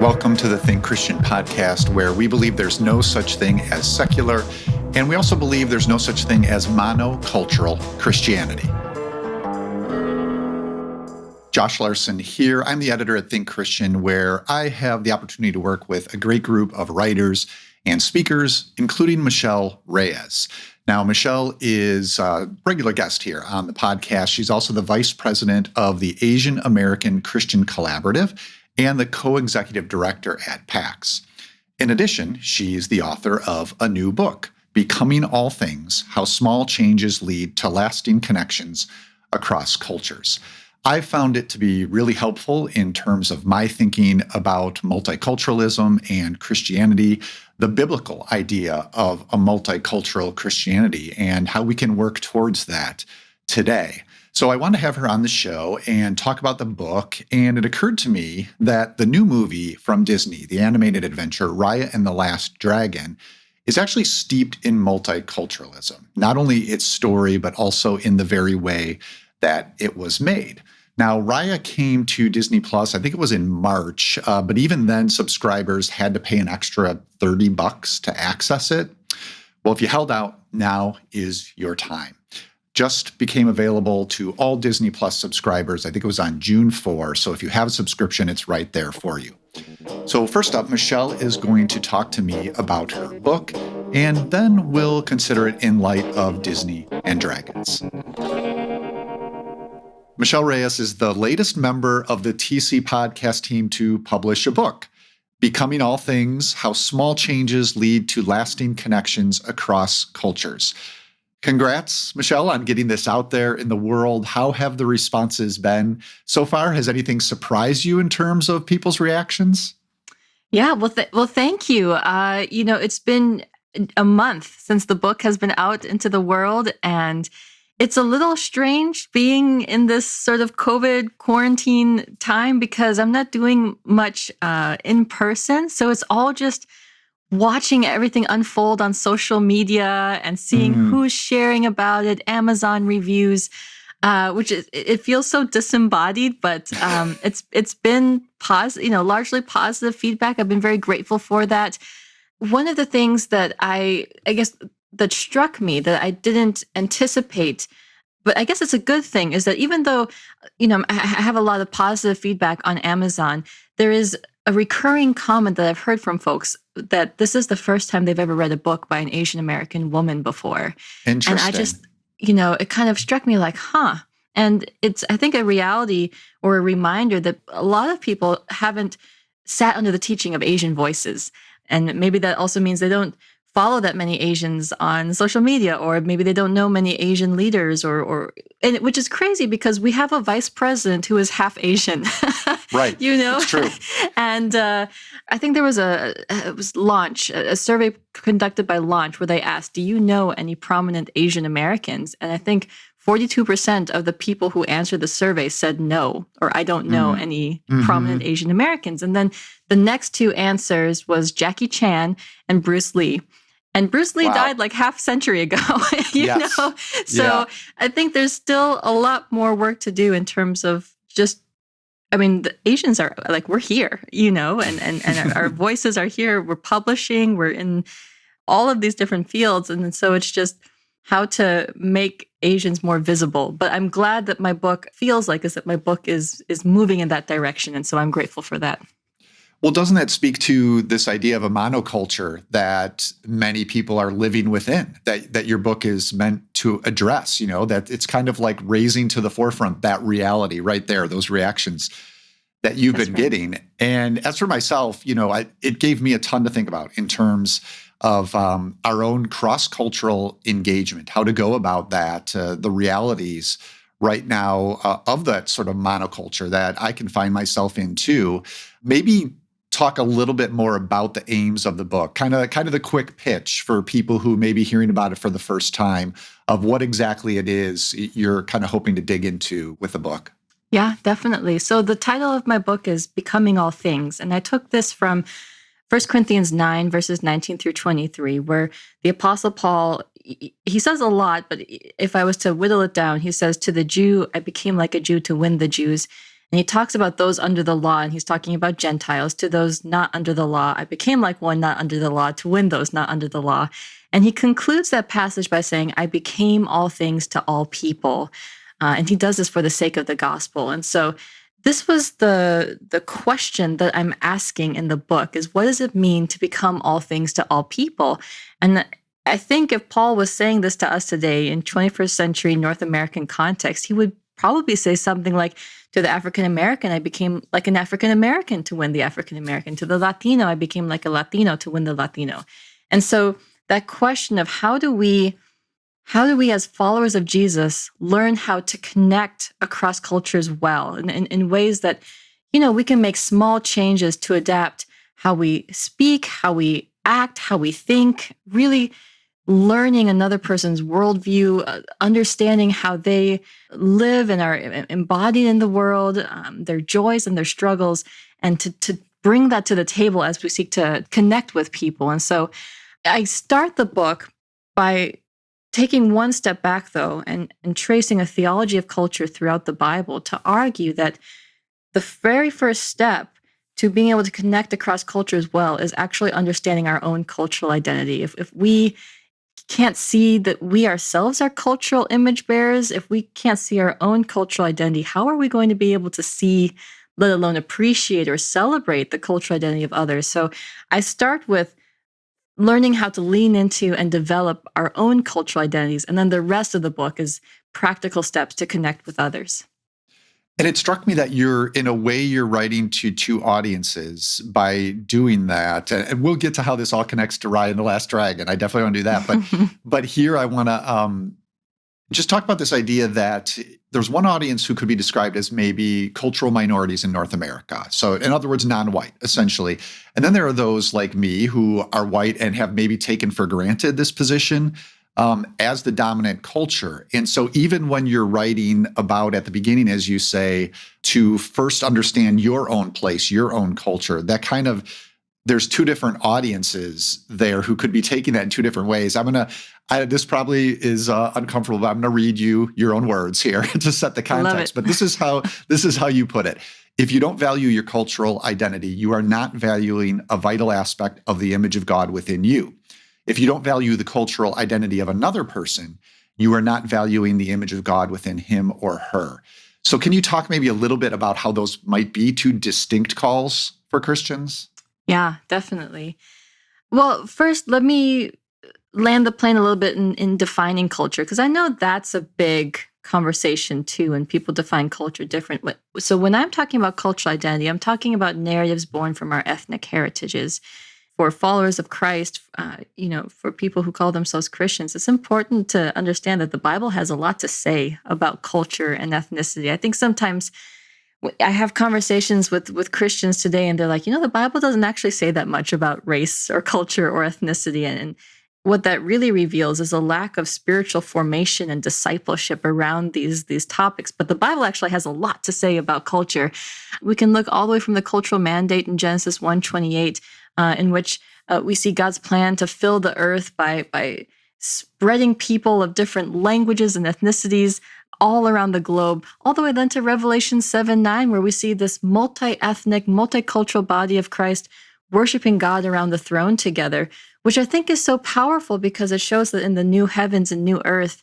Welcome to the Think Christian podcast, where we believe there's no such thing as secular, and we also believe there's no such thing as monocultural Christianity. Josh Larsen here. I'm the editor at Think Christian, where I have the opportunity to work with a great group of writers and speakers, including Michelle Reyes. Now, Michelle is a regular guest here on the podcast. She's also the vice president of the Asian American Christian Collaborative and the co-executive director at PAX. In addition, she's the author of a new book, Becoming All Things: How Small Changes Lead to Lasting Connections Across Cultures. I found it to be really helpful in terms of my thinking about multiculturalism and Christianity, the biblical idea of a multicultural Christianity, and how we can work towards that today. So I want to have her on the show and talk about the book, and it occurred to me that the new movie from Disney, the animated adventure Raya and the Last Dragon, is actually steeped in multiculturalism, not only its story, but also in the very way that it was made. Now, Raya came to Disney Plus, I think it was in March, but even then subscribers had to pay an extra $30 to access it. Well, if you held out, now is your time. Just became available to all Disney Plus subscribers. I think it was on June 4. So if you have a subscription, it's right there for you. So first up, Michelle is going to talk to me about her book, and then we'll consider it in light of Disney and dragons. Michelle Reyes is the latest member of the TC podcast team to publish a book, Becoming All Things: How Small Changes Lead to Lasting Connections Across Cultures. Congrats, Michelle, on getting this out there in the world. How have the responses been so far? Has anything surprised you in terms of people's reactions? Yeah, well, thank you. It's been a month since the book has been out into the world, and it's a little strange being in this sort of COVID quarantine time because I'm not doing much in person. So it's all just watching everything unfold on social media and seeing who's sharing about it, Amazon reviews, which it feels so disembodied, but it's been largely positive feedback. I've been very grateful for that. One of the things that I guess that struck me that I didn't anticipate, but I guess it's a good thing, is that even though, I have a lot of positive feedback on Amazon, there is a recurring comment that I've heard from folks that this is the first time they've ever read a book by an Asian American woman before. Interesting. And I just, it kind of struck me like, And it's, I think, a reality or a reminder that a lot of people haven't sat under the teaching of Asian voices. And maybe that also means they don't follow that many Asians on social media, or maybe they don't know many Asian leaders, which is crazy because we have a vice president who is half Asian. Right. It's true. And I think there was a survey conducted by Launch where they asked, do you know any prominent Asian Americans? And I think 42% of the people who answered the survey said no, or I don't know any prominent Asian Americans. And then the next two answers was Jackie Chan and Bruce Lee. And Bruce Lee died like half a century ago, know? So I think there's still a lot more work to do in terms of the Asians are like, we're here, and our voices are here. We're publishing, we're in all of these different fields. And so it's just how to make Asians more visible. But I'm glad that my book is moving in that direction. And so I'm grateful for that. Well, doesn't that speak to this idea of a monoculture that many people are living within, that your book is meant to address, that it's kind of like raising to the forefront that reality right there, those reactions that you've been getting. And as for myself, it gave me a ton to think about in terms of our own cross-cultural engagement, how to go about that, the realities right now of that sort of monoculture that I can find myself in too. Maybe talk a little bit more about the aims of the book, kind of the quick pitch for people who may be hearing about it for the first time of what exactly it is you're kind of hoping to dig into with the book. Yeah, definitely. So the title of my book is Becoming All Things. And I took this from 1 Corinthians 9, verses 19 through 23, where the Apostle Paul, he says a lot, but if I was to whittle it down, he says, to the Jew, I became like a Jew to win the Jews. And he talks about those under the law, and he's talking about Gentiles. To those not under the law, I became like one not under the law to win those not under the law. And he concludes that passage by saying, I became all things to all people. And he does this for the sake of the gospel. And so this was the question that I'm asking in the book is, what does it mean to become all things to all people? And I think if Paul was saying this to us today in 21st century North American context, he would probably say something like, to the African American, I became like an African American to win the African American. To the Latino, I became like a Latino to win the Latino. And so that question of how do we as followers of Jesus learn how to connect across cultures well in ways that, we can make small changes to adapt how we speak, how we act, how we think, really learning another person's worldview, understanding how they live and are embodied in the world, their joys and their struggles, and to bring that to the table as we seek to connect with people. And so I start the book by taking one step back, though, and tracing a theology of culture throughout the Bible to argue that the very first step to being able to connect across cultures well is actually understanding our own cultural identity. If we can't see that we ourselves are cultural image bearers, if we can't see our own cultural identity, how are we going to be able to see, let alone appreciate or celebrate the cultural identity of others? So I start with learning how to lean into and develop our own cultural identities. And then the rest of the book is practical steps to connect with others. And it struck me that you're writing to two audiences by doing that. And we'll get to how this all connects to Raya and the Last Dragon. I definitely want to do that. But here I want to just talk about this idea that there's one audience who could be described as maybe cultural minorities in North America. So in other words, non-white, essentially. And then there are those like me who are white and have maybe taken for granted this position as the dominant culture. And so even when you're writing about, at the beginning, as you say, to first understand your own place, your own culture, that kind of, there's two different audiences there who could be taking that in two different ways. This probably is uncomfortable, but I'm going to read you your own words here to set the context. But this is how you put it. If you don't value your cultural identity, you are not valuing a vital aspect of the image of God within you. If you don't value the cultural identity of another person, you are not valuing the image of God within him or her. So can you talk maybe a little bit about how those might be two distinct calls for Christians? Yeah, definitely. Well, first, let me land the plane a little bit in defining culture, because I know that's a big conversation too, and people define culture different. So when I'm talking about cultural identity, I'm talking about narratives born from our ethnic heritages. For followers of Christ, for people who call themselves Christians, it's important to understand that the Bible has a lot to say about culture and ethnicity. I think sometimes I have conversations with Christians today, and they're like, the Bible doesn't actually say that much about race or culture or ethnicity. And what that really reveals is a lack of spiritual formation and discipleship around these topics. But the Bible actually has a lot to say about culture. We can look all the way from the cultural mandate in Genesis 1:28, in which we see God's plan to fill the earth by spreading people of different languages and ethnicities all around the globe, all the way then to Revelation 7:9, where we see this multi-ethnic, multicultural body of Christ worshiping God around the throne together, which I think is so powerful because it shows that in the new heavens and new earth,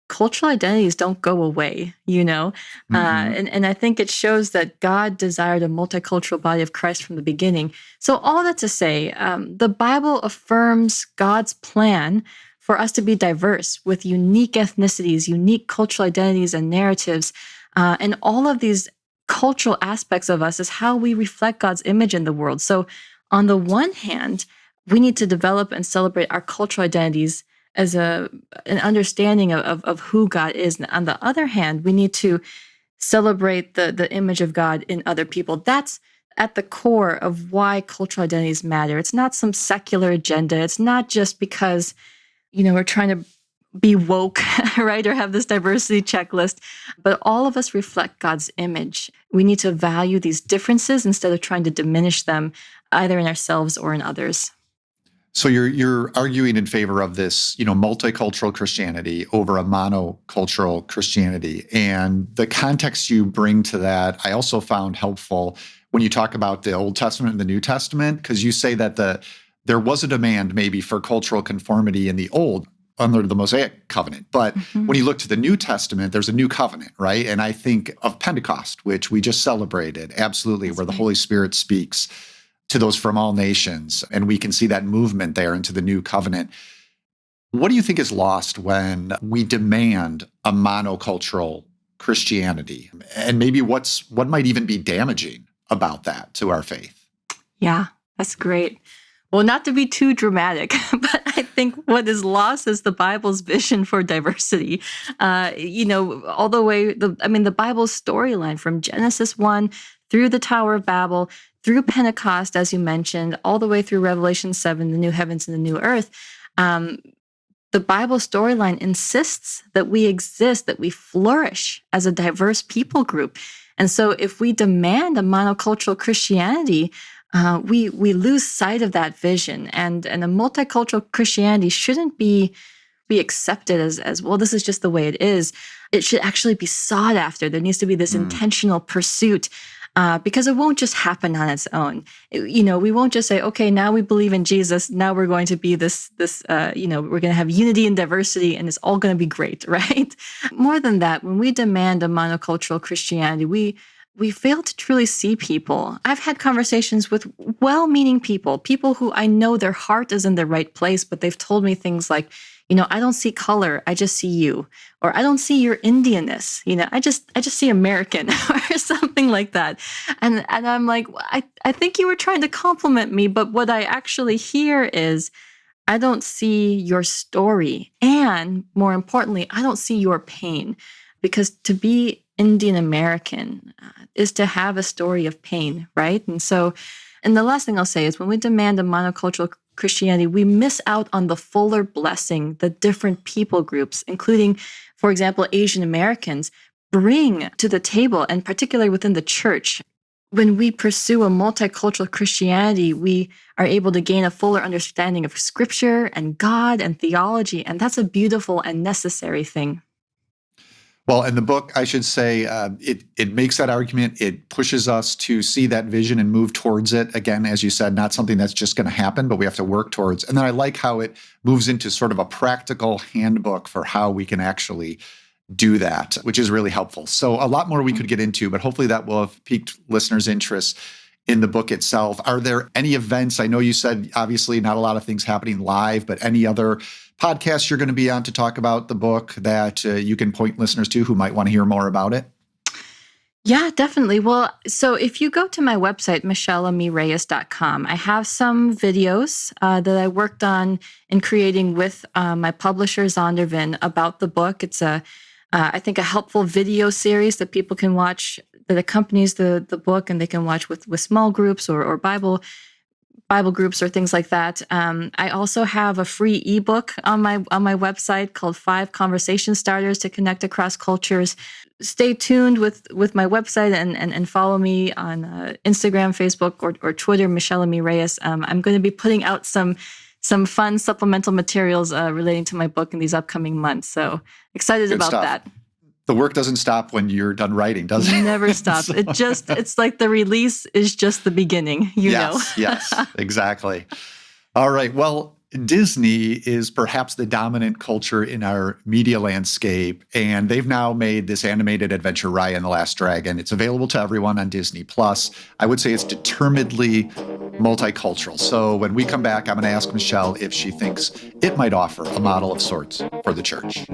cultural identities don't go away, Mm-hmm. And I think it shows that God desired a multicultural body of Christ from the beginning. So all that to say, the Bible affirms God's plan for us to be diverse with unique ethnicities, unique cultural identities and narratives. And all of these cultural aspects of us is how we reflect God's image in the world. So on the one hand, we need to develop and celebrate our cultural identities as an understanding of who God is. And on the other hand, we need to celebrate the image of God in other people. That's at the core of why cultural identities matter. It's not some secular agenda. It's not just because, we're trying to be woke, right? Or have this diversity checklist, but all of us reflect God's image. We need to value these differences instead of trying to diminish them either in ourselves or in others. So you're arguing in favor of this, multicultural Christianity over a monocultural Christianity. And the context you bring to that, I also found helpful when you talk about the Old Testament and the New Testament, because you say that there was a demand maybe for cultural conformity in the Old under the Mosaic covenant. But when you look to the New Testament, there's a new covenant, right? And I think of Pentecost, which we just celebrated, absolutely, That's where the right. Holy Spirit speaks to those from all nations. And we can see that movement there into the new covenant. What do you think is lost when we demand a monocultural Christianity? And maybe what might even be damaging about that to our faith? Yeah, that's great. Well, not to be too dramatic, but I think what is lost is the Bible's vision for diversity. All the way, the Bible's storyline from Genesis 1 through the Tower of Babel, through Pentecost, as you mentioned, all the way through Revelation 7, the new heavens and the new earth. The Bible storyline insists that we exist, that we flourish as a diverse people group. And so if we demand a monocultural Christianity, we lose sight of that vision, and a multicultural Christianity shouldn't be accepted as well. This is just the way it is. It should actually be sought after. There needs to be this intentional pursuit, because it won't just happen on its own. We won't just say, okay, now we believe in Jesus. Now we're going to be this. We're going to have unity and diversity, and it's all going to be great, right? More than that, when we demand a monocultural Christianity, we fail to truly see people. I've had conversations with well-meaning people who I know their heart is in the right place, but they've told me things like, I don't see color, I just see you. Or I don't see your Indianness, I just see American or something like that. And I'm like, I think you were trying to compliment me, but what I actually hear is, I don't see your story. And more importantly, I don't see your pain. Because to be Indian American is to have a story of pain, right? And the last thing I'll say is when we demand a monocultural Christianity, we miss out on the fuller blessing that different people groups, including, for example, Asian Americans, bring to the table, and particularly within the church. When we pursue a multicultural Christianity, we are able to gain a fuller understanding of Scripture and God and theology, and that's a beautiful and necessary thing. Well, in the book, I should say, it makes that argument. It pushes us to see that vision and move towards it. Again, as you said, not something that's just going to happen, but we have to work towards. And then I like how it moves into sort of a practical handbook for how we can actually do that, which is really helpful. So a lot more we could get into, but hopefully that will have piqued listeners' interest in the book itself. Are there any events? I know you said, obviously, not a lot of things happening live, but any other podcasts you're going to be on to talk about the book that you can point listeners to who might want to hear more about it? Yeah, definitely. Well, so if you go to my website, michelleamireyes.com, I have some videos that I worked on in creating with my publisher, Zondervan, about the book. It's I think, a helpful video series that people can watch that accompanies the book, and they can watch with small groups or Bible groups or things like that. I also have a free ebook on my website called 5 Conversation Starters to Connect Across Cultures. Stay tuned with my website and follow me on Instagram, Facebook, or Twitter, Michelle Reyes. I'm going to be putting out some fun supplemental materials relating to my book in these upcoming months. So excited Good about stuff. that. The work doesn't stop when you're done writing, does it? It never stops. So, It's like the release is just the beginning, yes, yes, exactly. All right. Well, Disney is perhaps the dominant culture in our media landscape, and they've now made this animated adventure, Raya and the Last Dragon. It's available to everyone on Disney Plus. I would say it's determinedly multicultural. So when we come back, I'm going to ask Michelle if she thinks it might offer a model of sorts for the church.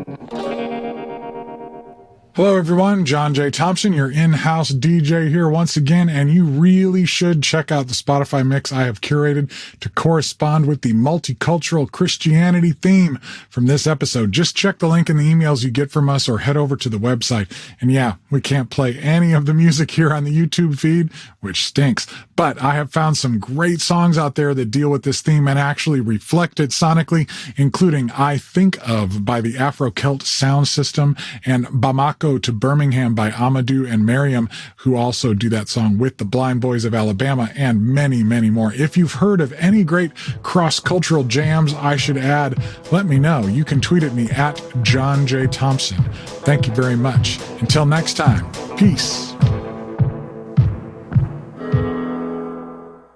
Hello, everyone. John J. Thompson, your in-house DJ here once again, and you really should check out the Spotify mix I have curated to correspond with the multicultural Christianity theme from this episode. Just check the link in the emails you get from us or head over to the website. And yeah, we can't play any of the music here on the YouTube feed, which stinks. But I have found some great songs out there that deal with this theme and actually reflect it sonically, including I Think Of by the Afro-Celt Sound System and Bamako Echo to Birmingham by Amadou and Miriam, who also do that song with the Blind Boys of Alabama, and many, many more. If you've heard of any great cross-cultural jams I should add, let me know. You can tweet at me at John J. Thompson. Thank you very much. Until next time, peace.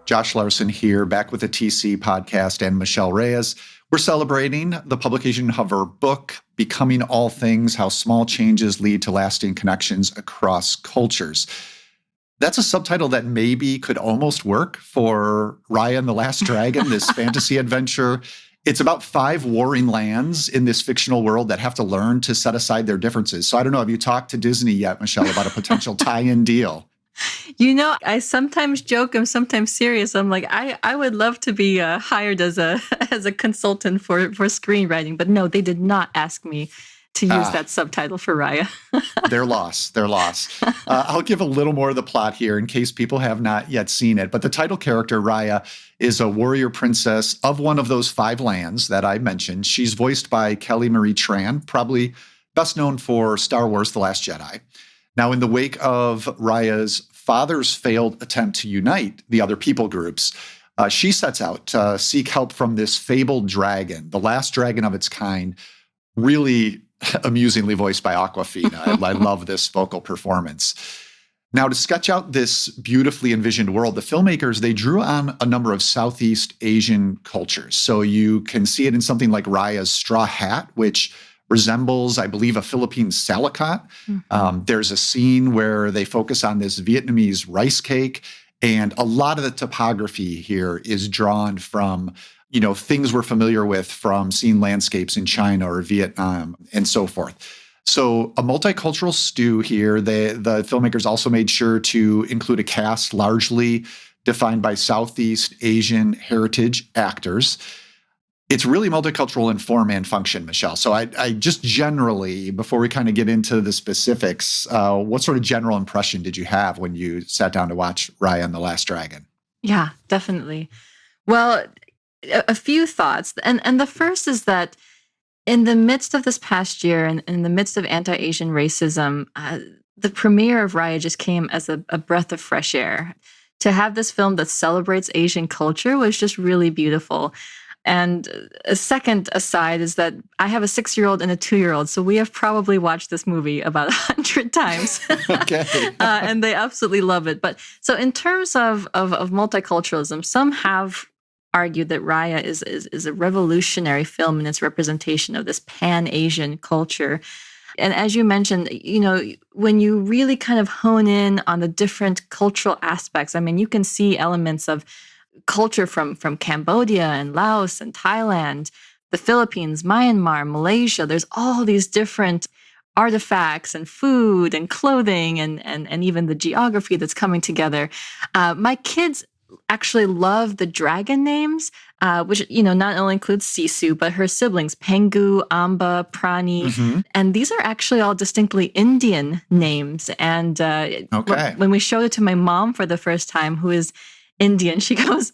Josh Larsen here, back with the TC podcast and Michelle Reyes. We're celebrating the publication of her book, Becoming All Things, How Small Changes Lead to Lasting Connections Across Cultures. That's a subtitle that maybe could almost work for Raya and the Last Dragon, this fantasy adventure. It's about 5 warring lands in this fictional world that have to learn to set aside their differences. So I don't know, have you talked to Disney yet, Michelle, about a potential tie-in deal? You know, I sometimes joke, I'm sometimes serious. I'm like, I would love to be hired as a consultant for screenwriting, but no, they did not ask me to use that subtitle for Raya. They're lost. I'll give a little more of the plot here in case people have not yet seen it. But the title character, Raya, is a warrior princess of one of those 5 lands that I mentioned. She's voiced by Kelly Marie Tran, probably best known for Star Wars: The Last Jedi. Now, in the wake of Raya's father's failed attempt to unite the other people groups, she sets out to seek help from this fabled dragon, the last dragon of its kind, really amusingly voiced by Awkwafina. I love this vocal performance. Now, to sketch out this beautifully envisioned world, the filmmakers, they drew on a number of Southeast Asian cultures. So you can see it in something like Raya's straw hat, which resembles, I believe, a Philippine salakot. Mm-hmm. There's a scene where they focus on this Vietnamese rice cake, and a lot of the topography here is drawn from, things we're familiar with from seeing landscapes in China or Vietnam and so forth. So a multicultural stew here. The filmmakers also made sure to include a cast largely defined by Southeast Asian heritage actors. It's really multicultural in form and function, Michelle. So I just generally, before we kind of get into the specifics, what sort of general impression did you have when you sat down to watch Raya and the Last Dragon? Yeah, definitely. Well, a few thoughts. And the first is that in the midst of this past year and in the midst of anti-Asian racism, the premiere of Raya just came as a breath of fresh air. To have this film that celebrates Asian culture was just really beautiful. And a second aside is that I have a 6-year-old and a 2-year-old, so we have probably watched this movie about 100 times. Okay. And they absolutely love it. But so in terms of multiculturalism, some have argued that Raya is a revolutionary film in its representation of this pan-Asian culture. And as you mentioned, when you really kind of hone in on the different cultural aspects, I mean, you can see elements of culture from Cambodia and Laos and Thailand, the Philippines, Myanmar, Malaysia. There's all these different artifacts and food and clothing and even the geography that's coming together. My kids actually love the dragon names, which, not only includes Sisu, but her siblings, Pengu, Amba, Prani. Mm-hmm. And these are actually all distinctly Indian names. And when we showed it to my mom for the first time, who is Indian, she goes,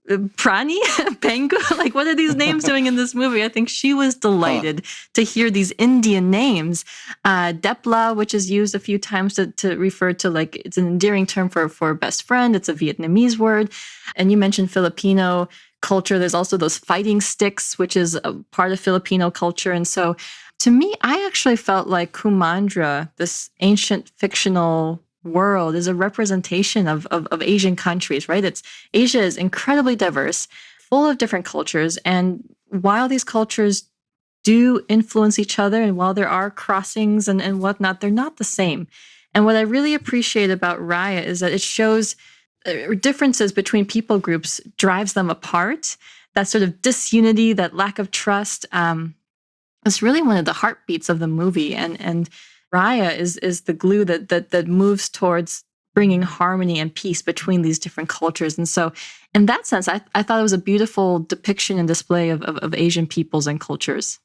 Prani, Pengu, like, what are these names doing in this movie? I think she was delighted to hear these Indian names. Depla, which is used a few times to refer to, like, it's an endearing term for best friend. It's a Vietnamese word. And you mentioned Filipino culture. There's also those fighting sticks, which is a part of Filipino culture. And so to me, I actually felt like Kumandra, this ancient fictional world, is a representation of Asian countries, right? Asia is incredibly diverse, full of different cultures. And while these cultures do influence each other, and while there are crossings and whatnot, they're not the same. And what I really appreciate about Raya is that it shows differences between people groups drives them apart. That sort of disunity, that lack of trust, is really one of the heartbeats of the movie. And Raya is the glue that moves towards bringing harmony and peace between these different cultures. And so in that sense, I thought it was a beautiful depiction and display of Asian peoples and cultures.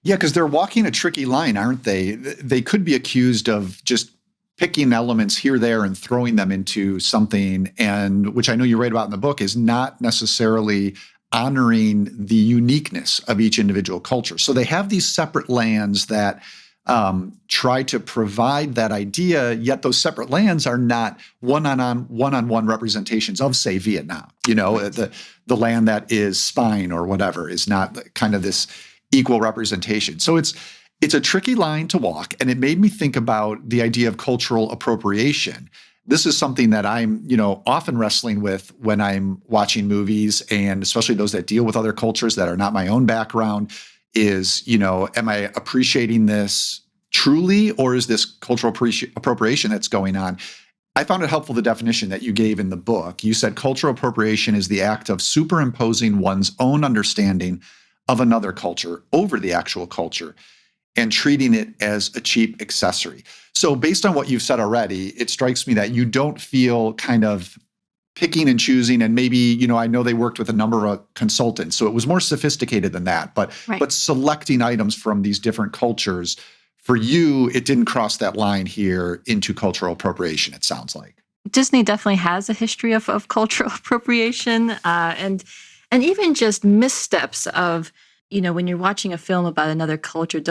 Yeah, because they're walking a tricky line, aren't they? They could be accused of just picking elements here, there, and throwing them into something, and which I know you write about in the book, is not necessarily honoring the uniqueness of each individual culture. So they have these separate lands that try to provide that idea, yet those separate lands are not one-on-one representations of, say, Vietnam. The land that is Spine or whatever is not kind of this equal representation. So it's a tricky line to walk, and it made me think about the idea of cultural appropriation. This is something that I'm, often wrestling with when I'm watching movies, and especially those that deal with other cultures that are not my own background, is, am I appreciating this truly, or is this cultural appropriation that's going on? I found it helpful, the definition that you gave in the book. You said cultural appropriation is the act of superimposing one's own understanding of another culture over the actual culture and treating it as a cheap accessory. So based on what you've said already, it strikes me that you don't feel kind of picking and choosing, and maybe, I know they worked with a number of consultants, so it was more sophisticated than that, but selecting items from these different cultures, for you, it didn't cross that line here into cultural appropriation, it sounds like. Disney definitely has a history of cultural appropriation, and even just missteps of, when you're watching a film about another culture,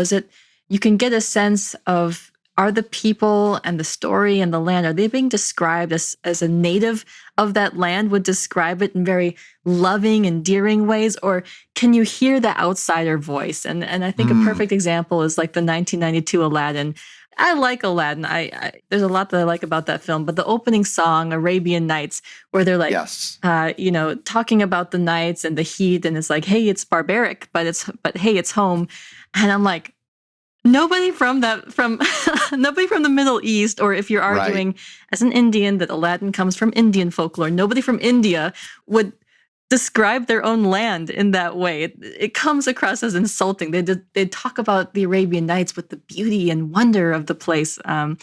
you can get a sense of, are the people and the story and the land, are they being described as a native of that land would describe it in very loving, endearing ways? Or can you hear the outsider voice? And I think a perfect example is like the 1992 Aladdin. I like Aladdin. There's a lot that I like about that film, but the opening song, Arabian Nights, where they're like, yes, talking about the nights and the heat, and it's like, hey, it's barbaric, but hey, it's home. And I'm like, nobody from nobody from the Middle East, or if you're arguing as an Indian that Aladdin comes from Indian folklore, nobody from India would describe their own land in that way. It comes across as insulting. They talk about the Arabian Nights with the beauty and wonder of the place. And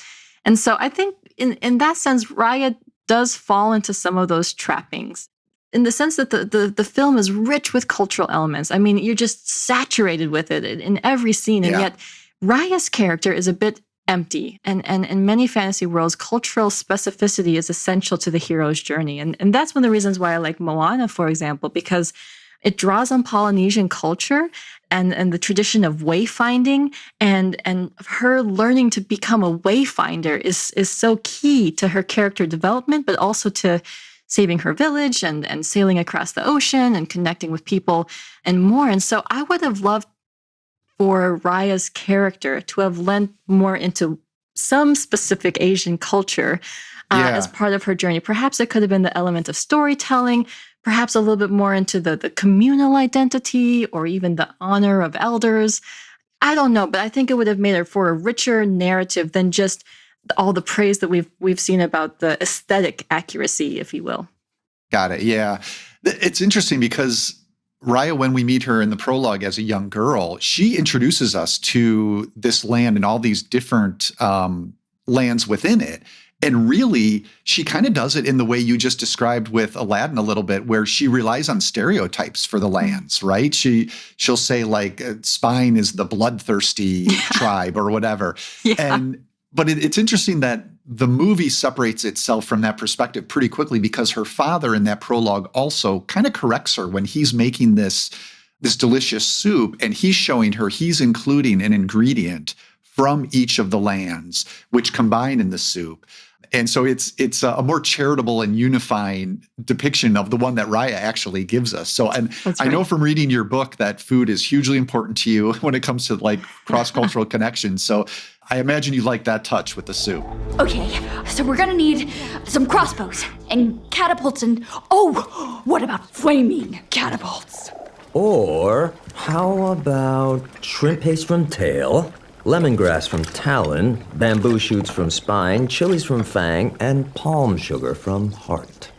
so I think in that sense, Raya does fall into some of those trappings, in the sense that the film is rich with cultural elements. I mean, you're just saturated with it in every scene, and yet Raya's character is a bit empty. And in many fantasy worlds, cultural specificity is essential to the hero's journey. And that's one of the reasons why I like Moana, for example, because it draws on Polynesian culture and the tradition of wayfinding, and her learning to become a wayfinder is so key to her character development, but also to saving her village and sailing across the ocean and connecting with people and more. And so I would have loved for Raya's character to have lent more into some specific Asian culture as part of her journey. Perhaps it could have been the element of storytelling, perhaps a little bit more into the communal identity, or even the honor of elders. I don't know, but I think it would have made it for a richer narrative than just all the praise that we've seen about the aesthetic accuracy, if you will. Got it. Yeah. It's interesting because Raya, when we meet her in the prologue as a young girl, she introduces us to this land and all these different lands within it. And really, she kind of does it in the way you just described with Aladdin a little bit, where she relies on stereotypes for the lands, right? She'll say like Spine is the bloodthirsty tribe or whatever. But it's interesting that the movie separates itself from that perspective pretty quickly, because her father in that prologue also kind of corrects her when he's making this delicious soup, and he's showing her he's including an ingredient from each of the lands, which combine in the soup. And so it's a more charitable and unifying depiction of the one that Raya actually gives us. So, and I know from reading your book that food is hugely important to you when it comes to like cross-cultural connections. So I imagine you like that touch with the soup. Okay, so we're gonna need some crossbows and catapults and, what about flaming catapults? Or how about shrimp paste from tail, lemongrass from talon, bamboo shoots from spine, chilies from fang, and palm sugar from heart.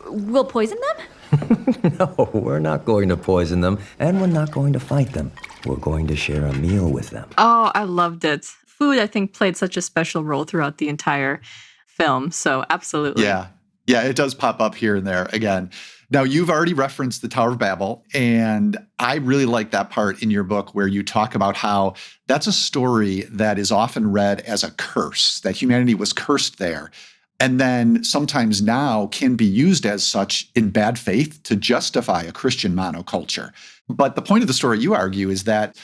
We'll poison them? No, we're not going to poison them, and we're not going to fight them. We're going to share a meal with them. Oh, I loved it. Food, I think, played such a special role throughout the entire film. So absolutely. Yeah, it does pop up here and there again. Now, you've already referenced the Tower of Babel, and I really like that part in your book where you talk about how that's a story that is often read as a curse, that humanity was cursed there, and then sometimes now can be used as such in bad faith to justify a Christian monoculture. But the point of the story, you argue, is that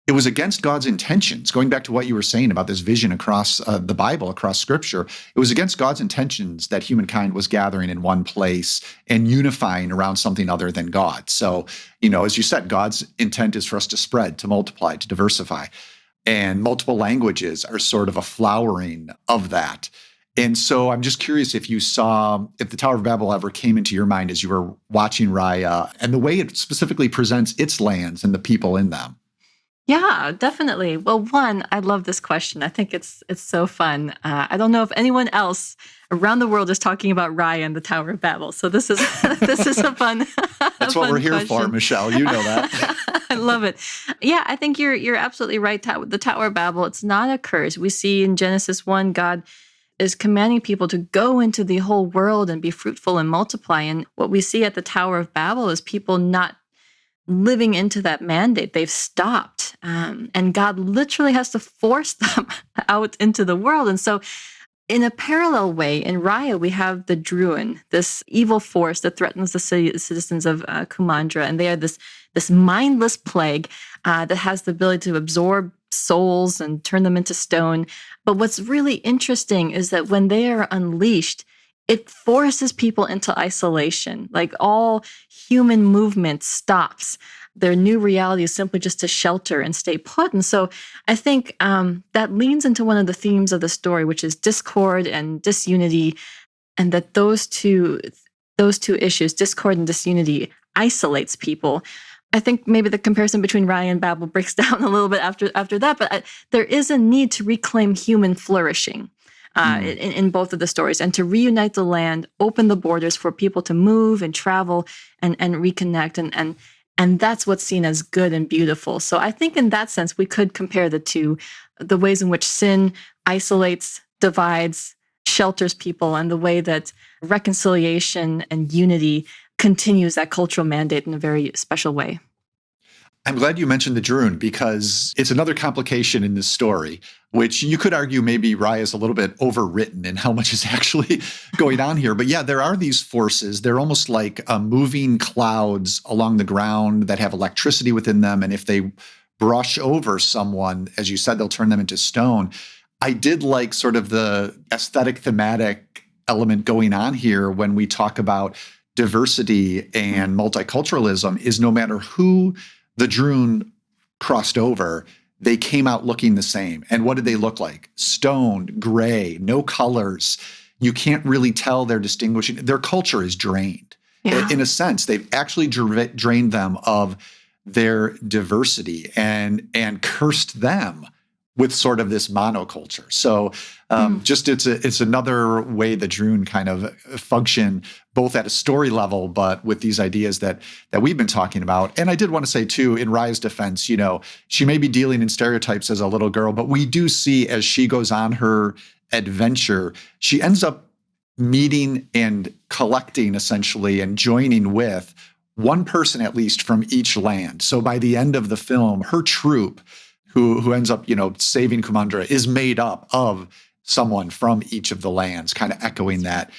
it was against God's intentions. Going back to what you were saying about this vision across the Bible, across Scripture, it was against God's intentions that humankind was gathering in one place and unifying around something other than God. So, as you said, God's intent is for us to spread, to multiply, to diversify. And multiple languages are sort of a flowering of that. And so I'm just curious if the Tower of Babel ever came into your mind as you were watching Raya and the way it specifically presents its lands and the people in them. Yeah, definitely. Well, one, I love this question. I think it's so fun. I don't know if anyone else around the world is talking about Raya and the Tower of Babel. So this is this is a fun. That's what we're here for, Michelle. You know that. I love it. Yeah, I think you're absolutely right. The Tower of Babel, it's not a curse. We see in Genesis 1, God is commanding people to go into the whole world and be fruitful and multiply. And what we see at the Tower of Babel is people not living into that mandate. They've stopped. And God literally has to force them out into the world. And so in a parallel way, in Raya, we have the Druin, this evil force that threatens the citizens of Kumandra. And they are this mindless plague that has the ability to absorb souls and turn them into stone. But what's really interesting is that when they are unleashed, it forces people into isolation. Like all human movement stops. Their new reality is simply just to shelter and stay put. And so I think that leans into one of the themes of the story, which is discord and disunity, and that those two issues, discord and disunity, isolates people. I think maybe the comparison between Raya and Babel breaks down a little bit after that, but there is a need to reclaim human flourishing. In both of the stories, and to reunite the land, open the borders for people to move and travel and reconnect, and that's what's seen as good and beautiful. So I think in that sense, we could compare the two, the ways in which sin isolates, divides, shelters people, and the way that reconciliation and unity continues that cultural mandate in a very special way. I'm glad you mentioned the Druin because it's another complication in this story, which you could argue maybe Raya is a little bit overwritten in how much is actually going on here. But yeah, there are these forces. They're almost like moving clouds along the ground that have electricity within them. And if they brush over someone, as you said, they'll turn them into stone. I did like sort of the aesthetic thematic element going on here when we talk about diversity and multiculturalism is no matter who the Druin crossed over, they came out looking the same. And what did they look like? Stone, gray, no colors. You can't really tell they're distinguishing. Their culture is drained. Yeah. In a sense, they've actually drained them of their diversity and cursed them with sort of this monoculture. So just it's another way the Druin kind of function both at a story level, but with these ideas that we've been talking about. And I did want to say too, in Raya's defense, she may be dealing in stereotypes as a little girl, but we do see as she goes on her adventure, she ends up meeting and collecting essentially and joining with one person at least from each land. So by the end of the film, her troop who ends up, saving Kumandra is made up of someone from each of the lands, kind of echoing that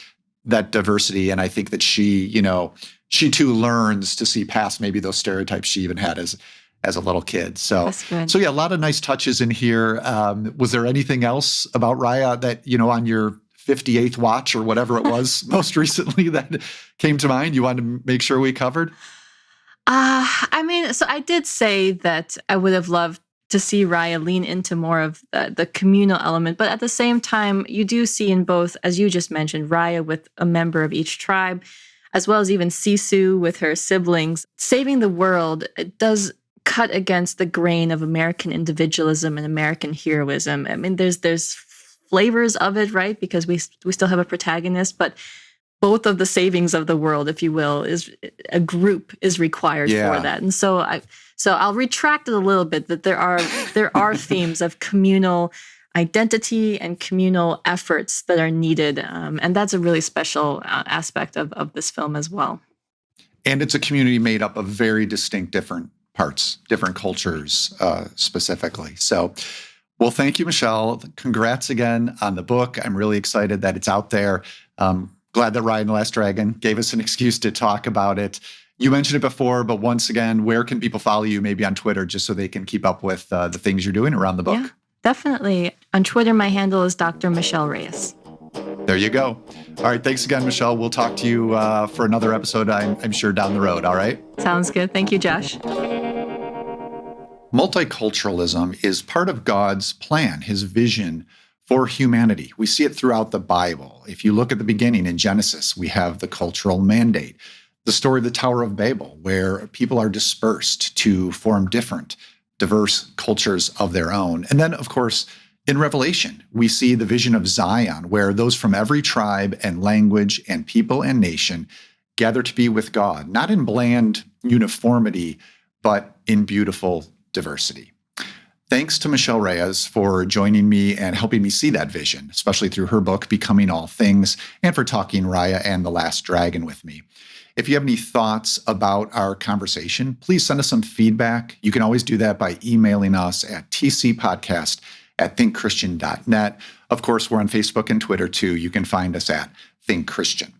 diversity. And I think that she too learns to see past maybe those stereotypes she even had as a little kid. So yeah, a lot of nice touches in here. Was there anything else about Raya that, on your 58th watch or whatever it was most recently that came to mind you wanted to make sure we covered? So I did say that I would have loved to see Raya lean into more of the communal element. But at the same time, you do see in both, as you just mentioned, Raya with a member of each tribe, as well as even Sisu with her siblings. Saving the world, it does cut against the grain of American individualism and American heroism. I mean, there's flavors of it, right? Because we still have a protagonist, but both of the savings of the world, if you will, is a group is required for that. And so I'll retract it a little bit that there are themes of communal identity and communal efforts that are needed. And that's a really special aspect of this film as well. And it's a community made up of very distinct different parts, different cultures specifically. So, well, thank you, Michelle. Congrats again on the book. I'm really excited that it's out there. Glad that Raya and the Last Dragon gave us an excuse to talk about it. You mentioned it before, but once again, where can people follow you maybe on Twitter just so they can keep up with the things you're doing around the book? Yeah, definitely. On Twitter, my handle is Dr. Michelle Reyes. There you go. All right. Thanks again, Michelle. We'll talk to you for another episode, I'm sure, down the road. All right. Sounds good. Thank you, Josh. Multiculturalism is part of God's plan, his vision for humanity. We see it throughout the Bible. If you look at the beginning in Genesis, we have the cultural mandate, the story of the Tower of Babel, where people are dispersed to form different, diverse cultures of their own. And then, of course, in Revelation, we see the vision of Zion, where those from every tribe and language and people and nation gather to be with God, not in bland uniformity, but in beautiful diversity. Thanks to Michelle Reyes for joining me and helping me see that vision, especially through her book, Becoming All Things, and for talking Raya and the Last Dragon with me. If you have any thoughts about our conversation, please send us some feedback. You can always do that by emailing us at tcpodcast@thinkchristian.net. Of course, we're on Facebook and Twitter too. You can find us at Think Christian.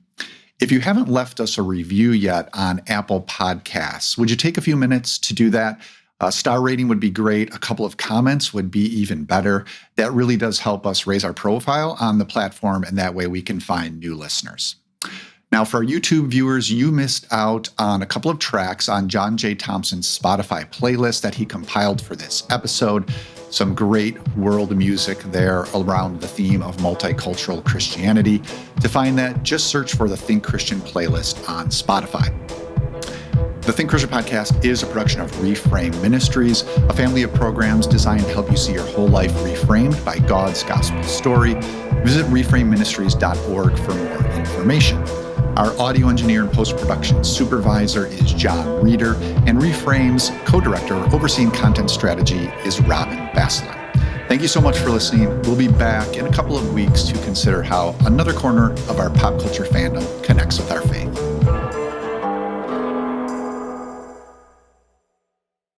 If you haven't left us a review yet on Apple Podcasts, would you take a few minutes to do that? A star rating would be great. A couple of comments would be even better. That really does help us raise our profile on the platform, and that way we can find new listeners. Now, for our YouTube viewers, you missed out on a couple of tracks on John J. Thompson's Spotify playlist that he compiled for this episode. Some great world music there around the theme of multicultural Christianity. To find that, just search for the Think Christian playlist on Spotify. The Think Christian podcast is a production of Reframe Ministries, a family of programs designed to help you see your whole life reframed by God's gospel story. Visit reframeministries.org for more information. Our audio engineer and post-production supervisor is John Reeder, and Reframe's co-director overseeing content strategy is Robin Bassler. Thank you so much for listening. We'll be back in a couple of weeks to consider how another corner of our pop culture fandom connects with our faith.